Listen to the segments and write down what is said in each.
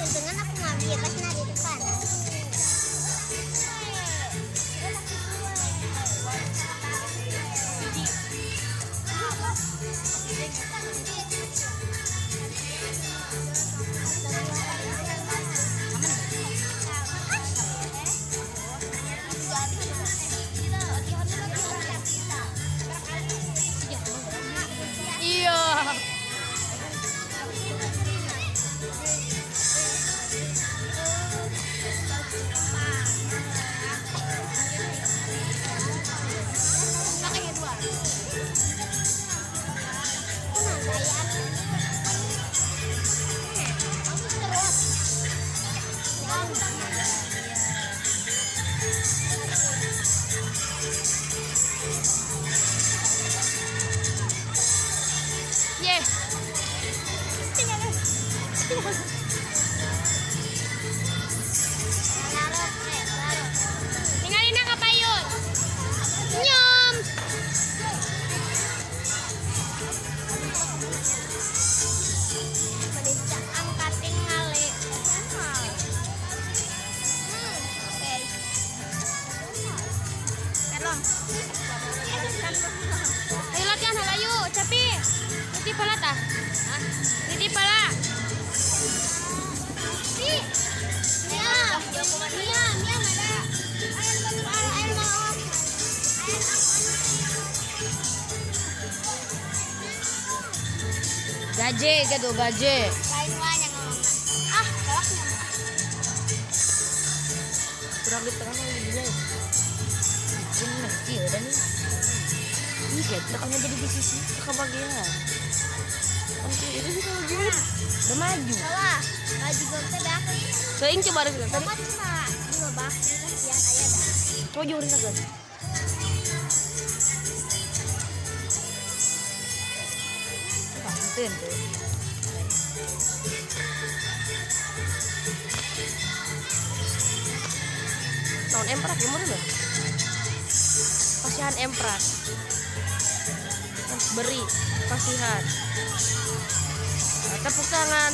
Dengan aku ngambil pas nari depan. Iya. Ye. Tinggalin na kapayun. Nyom. Angkatin ngali. Ayo latihan halayu, capi. Titi pala ta? Titi pala. Mia ada. Air mau. Gaje gitu, gaje. Lain yang ngomong. Ah, galaknya. Kurang di tengah lagi dia. Ini nanti udah nih. Ini kayak tekannya jadi di sisi kebagian. Nanti itu sih kalau gini udah maju. Salah. Baju gue teh dah. Seing coba deh tadi. Cuma dua bak. Kasihan aya dah. Coba jurin aja. Pasti tuh. Tahun emprak gimana loh? Kasihan emprak. Beri kasihan. Tepuk tangan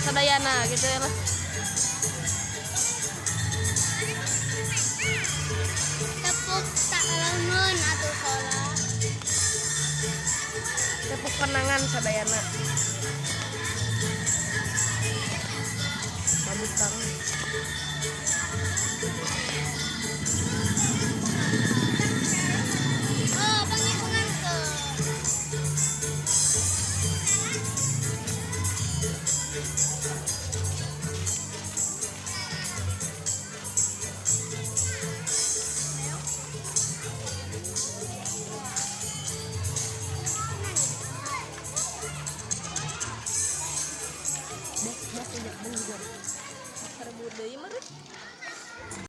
Sadayana gitu ya lah. Tepuk tangan atau sholat. Tepuk kenangan Sadayana.